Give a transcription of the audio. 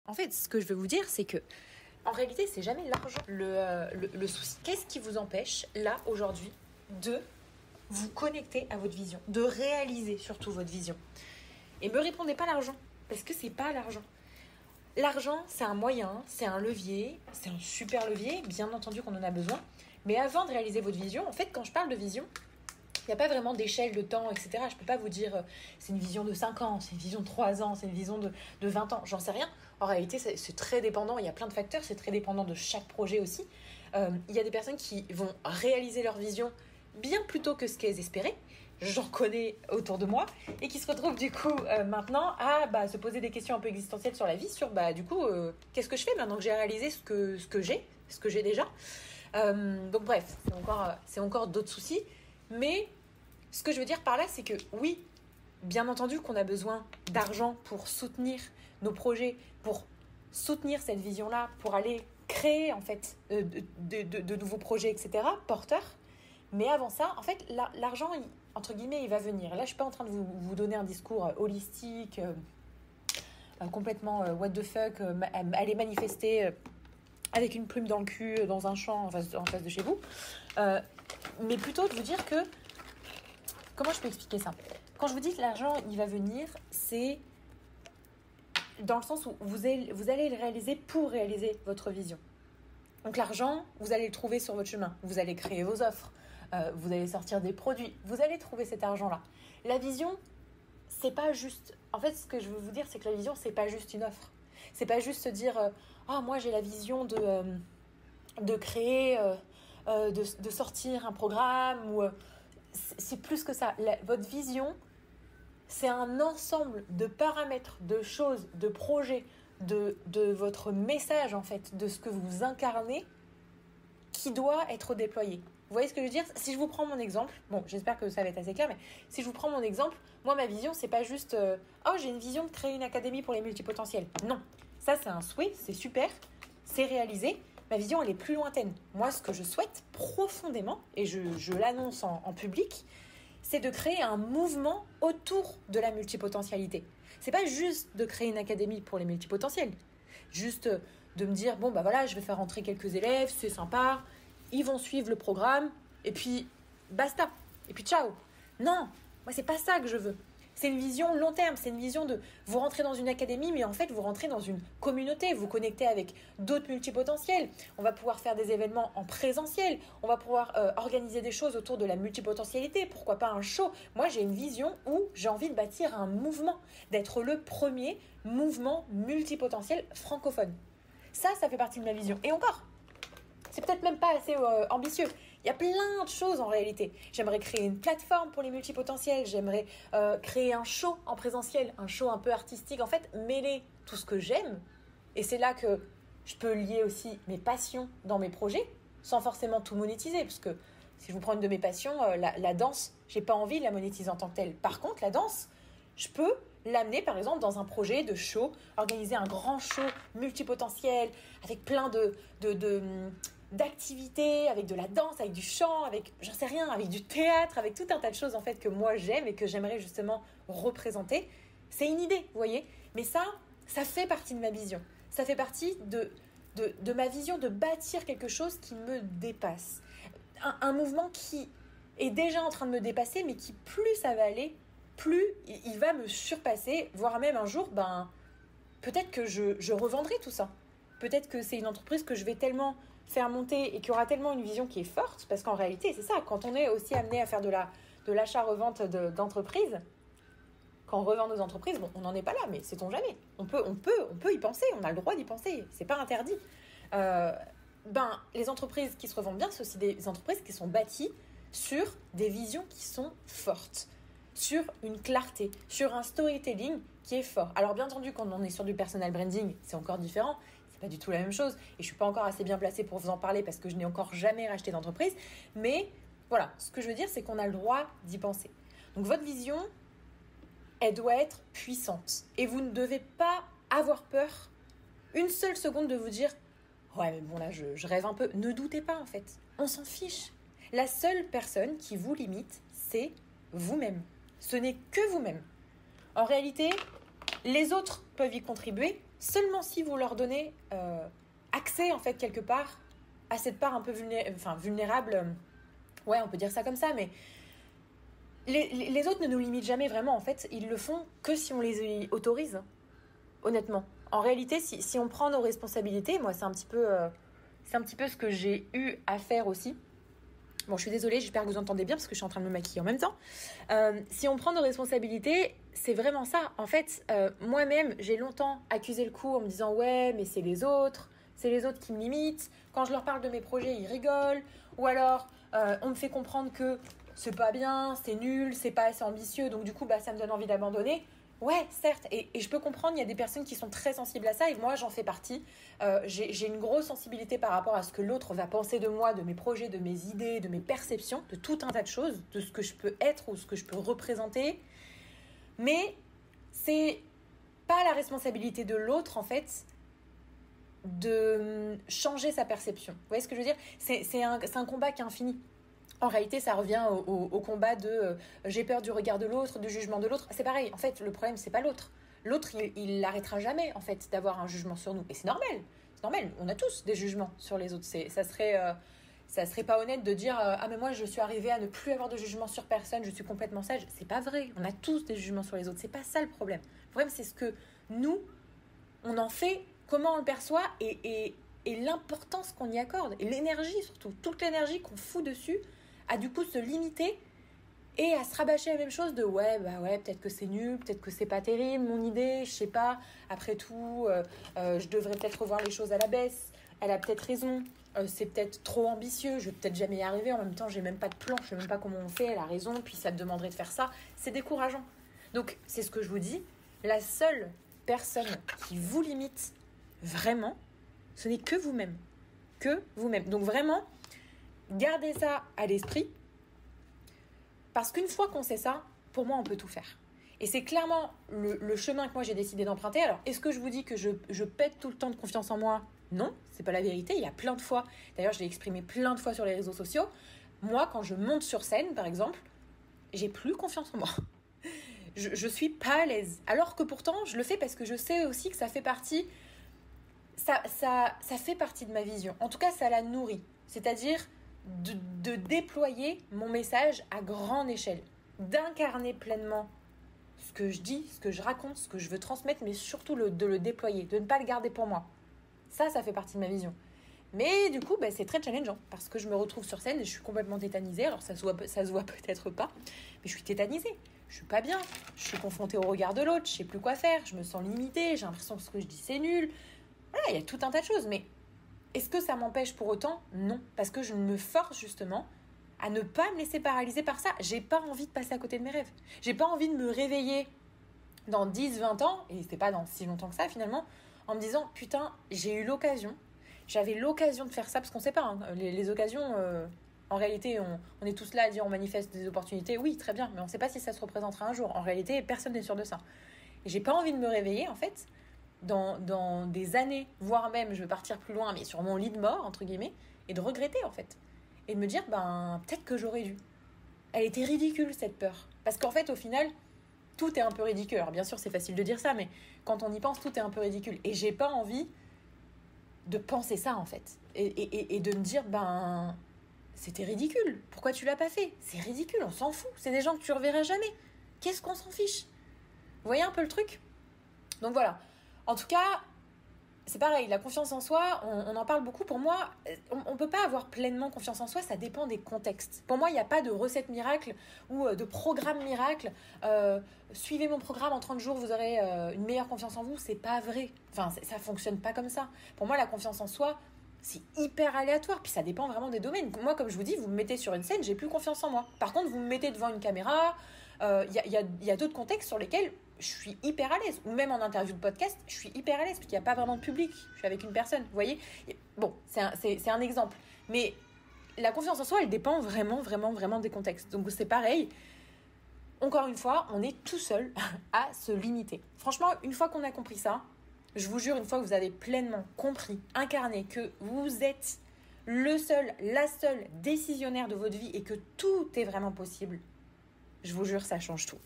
En fait, ce que je veux vous dire, c'est que en réalité, c'est jamais l'argent le souci. Qu'est-ce qui vous empêche, là, aujourd'hui, de vous connecter à votre vision, de réaliser surtout votre vision? Et me répondez pas l'argent, parce que c'est pas l'argent. L'argent, c'est un moyen, c'est un levier, c'est un super levier, bien entendu qu'on en a besoin. Mais avant de réaliser votre vision, en fait, quand je parle de vision, il n'y a pas vraiment d'échelle de temps, etc. Je ne peux pas vous dire c'est une vision de 5 ans, c'est une vision de 3 ans, c'est une vision de 20 ans. J'en sais rien. En réalité, c'est très dépendant. Il y a plein de facteurs. C'est très dépendant de chaque projet aussi. Il y a des personnes qui vont réaliser leur vision bien plus tôt que ce qu'elles espéraient. J'en connais autour de moi. Et qui se retrouvent du coup maintenant à se poser des questions un peu existentielles sur la vie. Sur qu'est-ce que je fais maintenant que j'ai réalisé ce que j'ai déjà. Donc bref, c'est encore d'autres soucis. Mais ce que je veux dire par là, c'est que oui, bien entendu qu'on a besoin d'argent pour soutenir nos projets, pour soutenir cette vision-là, pour aller créer en fait de nouveaux projets, etc., porteurs. Mais avant ça, en fait, l'argent, entre guillemets, il va venir. Là, je ne suis pas en train de vous donner un discours holistique, complètement what the fuck, aller manifester avec une plume dans le cul, dans un champ en face de chez vous. Mais plutôt de vous dire que... Comment je peux expliquer ça ? Quand je vous dis que l'argent, il va venir, c'est dans le sens où vous allez le réaliser pour réaliser votre vision. Donc l'argent, vous allez le trouver sur votre chemin. Vous allez créer vos offres. Vous allez sortir des produits. Vous allez trouver cet argent-là. La vision, c'est pas juste... En fait, ce que je veux vous dire, c'est que la vision, c'est pas juste une offre. C'est pas juste se dire moi, j'ai la vision de créer... de sortir un programme ou c'est plus que ça. Votre vision, c'est un ensemble de paramètres, de choses, de projets, de votre message en fait, de ce que vous incarnez qui doit être déployé. Vous voyez ce que je veux dire ? Si je vous prends mon exemple, bon, j'espère que ça va être assez clair, mais si je vous prends mon exemple, moi ma vision, c'est pas juste j'ai une vision de créer une académie pour les multipotentiels. Non, ça c'est un souhait, c'est super, c'est réalisé. Ma vision, elle est plus lointaine. Moi, ce que je souhaite profondément, et je l'annonce en public, c'est de créer un mouvement autour de la multipotentialité. C'est pas juste de créer une académie pour les multipotentiels. Juste de me dire, je vais faire rentrer quelques élèves, c'est sympa, ils vont suivre le programme, et puis basta, et puis ciao. Non, moi, c'est pas ça que je veux. C'est une vision long terme, c'est une vision de vous rentrer dans une académie, mais en fait, vous rentrez dans une communauté, vous connectez avec d'autres multipotentiels. On va pouvoir faire des événements en présentiel, on va pouvoir organiser des choses autour de la multipotentialité, pourquoi pas un show. Moi, j'ai une vision où j'ai envie de bâtir un mouvement, d'être le premier mouvement multipotentiel francophone. Ça fait partie de ma vision. Et encore, c'est peut-être même pas assez ambitieux. Il y a plein de choses en réalité. J'aimerais créer une plateforme pour les multipotentiels. J'aimerais créer un show en présentiel, un show un peu artistique. En fait, mêler tout ce que j'aime. Et c'est là que je peux lier aussi mes passions dans mes projets, sans forcément tout monétiser. Parce que si je vous prends une de mes passions, la danse, j'ai pas envie de la monétiser en tant que telle. Par contre, la danse, je peux l'amener par exemple dans un projet de show, organiser un grand show multipotentiel avec plein d'activités, avec de la danse, avec du chant, avec, j'en sais rien, avec du théâtre, avec tout un tas de choses en fait que moi j'aime et que j'aimerais justement représenter. C'est une idée, vous voyez. Mais ça fait partie de ma vision. Ça fait partie de ma vision de bâtir quelque chose qui me dépasse. Un mouvement qui est déjà en train de me dépasser, mais qui plus ça va aller, plus il va me surpasser, voire même un jour, peut-être que je revendrai tout ça. Peut-être que c'est une entreprise que je vais tellement faire monter et qui aura tellement une vision qui est forte, parce qu'en réalité, c'est ça, quand on est aussi amené à faire de l'achat-revente d'entreprises, quand on revend nos entreprises, on n'en est pas là, mais sait-on jamais. On peut y penser, on a le droit d'y penser, c'est pas interdit. Les entreprises qui se revendent bien, c'est aussi des entreprises qui sont bâties sur des visions qui sont fortes, sur une clarté, sur un storytelling qui est fort. Alors bien entendu, quand on est sur du personal branding, c'est encore différent, c'est pas du tout la même chose, et je suis pas encore assez bien placée pour vous en parler parce que je n'ai encore jamais racheté d'entreprise, mais voilà, ce que je veux dire, c'est qu'on a le droit d'y penser. Donc votre vision, elle doit être puissante, et vous ne devez pas avoir peur une seule seconde de vous dire « Ouais, mais bon là, je rêve un peu ». Ne doutez pas en fait, on s'en fiche. La seule personne qui vous limite, c'est vous-même. Ce n'est que vous-même. En réalité, les autres peuvent y contribuer, seulement si vous leur donnez accès, en fait, quelque part, à cette part un peu vulnérable. Ouais, on peut dire ça comme ça, mais les autres ne nous limitent jamais vraiment. En fait, ils le font que si on les autorise, honnêtement. En réalité, si on prend nos responsabilités, moi, c'est un petit peu ce que j'ai eu à faire aussi. Bon, je suis désolée, j'espère que vous entendez bien parce que je suis en train de me maquiller en même temps. Si on prend nos responsabilités, c'est vraiment ça. En fait, moi-même, j'ai longtemps accusé le coup en me disant « Ouais, mais c'est les autres qui me limitent. » Quand je leur parle de mes projets, ils rigolent. Ou alors, on me fait comprendre que c'est pas bien, c'est nul, c'est pas assez ambitieux. Donc du coup, ça me donne envie d'abandonner. Ouais, certes, et je peux comprendre, il y a des personnes qui sont très sensibles à ça, et moi j'en fais partie. J'ai une grosse sensibilité par rapport à ce que l'autre va penser de moi, de mes projets, de mes idées, de mes perceptions, de tout un tas de choses, de ce que je peux être ou ce que je peux représenter. Mais c'est pas la responsabilité de l'autre, en fait, de changer sa perception. Vous voyez ce que je veux dire ? C'est un combat qui est infini. En réalité, ça revient au combat de j'ai peur du regard de l'autre, du jugement de l'autre. C'est pareil, en fait, le problème, c'est pas l'autre. L'autre, il n'arrêtera jamais, en fait, d'avoir un jugement sur nous. Et c'est normal. C'est normal. On a tous des jugements sur les autres. Ça serait pas honnête de dire ah, mais moi, je suis arrivée à ne plus avoir de jugement sur personne, je suis complètement sage. C'est pas vrai. On a tous des jugements sur les autres. C'est pas ça le problème. Le problème, c'est ce que nous, on en fait, comment on le perçoit et l'importance qu'on y accorde. Et l'énergie, surtout. Toute l'énergie qu'on fout dessus à du coup se limiter et à se rabâcher la même chose de ouais, peut-être que c'est nul, peut-être que c'est pas terrible mon idée, je sais pas, après tout, je devrais peut-être revoir les choses à la baisse, elle a peut-être raison, c'est peut-être trop ambitieux, je vais peut-être jamais y arriver, en même temps j'ai même pas de plan, je sais même pas comment on fait, elle a raison, puis ça te demanderait de faire ça, c'est décourageant. Donc c'est ce que je vous dis, la seule personne qui vous limite vraiment, ce n'est que vous-même. Que vous-même. Donc vraiment, gardez ça à l'esprit, parce qu'une fois qu'on sait ça, pour moi, on peut tout faire. Et c'est clairement le chemin que moi, j'ai décidé d'emprunter. Alors, est-ce que je vous dis que je pète tout le temps de confiance en moi ? Non, c'est pas la vérité. Il y a plein de fois, d'ailleurs, je l'ai exprimé plein de fois sur les réseaux sociaux. Moi, quand je monte sur scène, par exemple, j'ai plus confiance en moi. Je suis pas à l'aise. Alors que pourtant, je le fais parce que je sais aussi que ça fait partie... Ça fait partie de ma vision. En tout cas, ça la nourrit. C'est-à-dire de déployer mon message à grande échelle, d'incarner pleinement ce que je dis, ce que je raconte, ce que je veux transmettre, mais surtout de le déployer, de ne pas le garder pour moi. Ça fait partie de ma vision. Mais du coup, c'est très challengeant parce que je me retrouve sur scène et je suis complètement tétanisée. Alors ça se voit peut-être pas, mais je suis tétanisée. Je suis pas bien. Je suis confrontée au regard de l'autre. Je sais plus quoi faire. Je me sens limitée. J'ai l'impression que ce que je dis c'est nul. Voilà, il y a tout un tas de choses, mais est-ce que ça m'empêche pour autant ? Non, parce que je me force justement à ne pas me laisser paralyser par ça. J'ai pas envie de passer à côté de mes rêves. J'ai pas envie de me réveiller dans 10, 20 ans, et c'était pas dans si longtemps que ça finalement, en me disant putain, j'avais l'occasion de faire ça, parce qu'on sait pas, hein, les occasions, en réalité, on est tous là à dire on manifeste des opportunités, oui, très bien, mais on sait pas si ça se représentera un jour. En réalité, personne n'est sûr de ça. Et j'ai pas envie de me réveiller en fait dans des années, voire même je vais partir plus loin, mais sur mon lit de mort, entre guillemets, et de regretter en fait. Et de me dire, peut-être que j'aurais dû. Elle était ridicule cette peur. Parce qu'en fait, au final, tout est un peu ridicule. Alors bien sûr, c'est facile de dire ça, mais quand on y pense, tout est un peu ridicule. Et j'ai pas envie de penser ça en fait. Et de me dire, c'était ridicule. Pourquoi tu l'as pas fait ? C'est ridicule, on s'en fout. C'est des gens que tu reverras jamais. Qu'est-ce qu'on s'en fiche ? Vous voyez un peu le truc ? Donc voilà. En tout cas, c'est pareil, la confiance en soi, on en parle beaucoup. Pour moi, on ne peut pas avoir pleinement confiance en soi, ça dépend des contextes. Pour moi, il n'y a pas de recette miracle ou de programme miracle. Suivez mon programme, en 30 jours, vous aurez une meilleure confiance en vous. C'est pas vrai. Enfin, ça ne fonctionne pas comme ça. Pour moi, la confiance en soi, c'est hyper aléatoire. Puis ça dépend vraiment des domaines. Moi, comme je vous dis, vous me mettez sur une scène, j'ai plus confiance en moi. Par contre, vous me mettez devant une caméra, y a d'autres contextes sur lesquels je suis hyper à l'aise. Ou même en interview de podcast, je suis hyper à l'aise parce qu'il n'y a pas vraiment de public. Je suis avec une personne, vous voyez. Bon, c'est un exemple. Mais la confiance en soi, elle dépend vraiment, vraiment, vraiment des contextes. Donc c'est pareil. Encore une fois, on est tout seul à se limiter. Franchement, une fois qu'on a compris ça, je vous jure, une fois que vous avez pleinement compris, incarné que vous êtes le seul, la seule décisionnaire de votre vie et que tout est vraiment possible, je vous jure, ça change tout.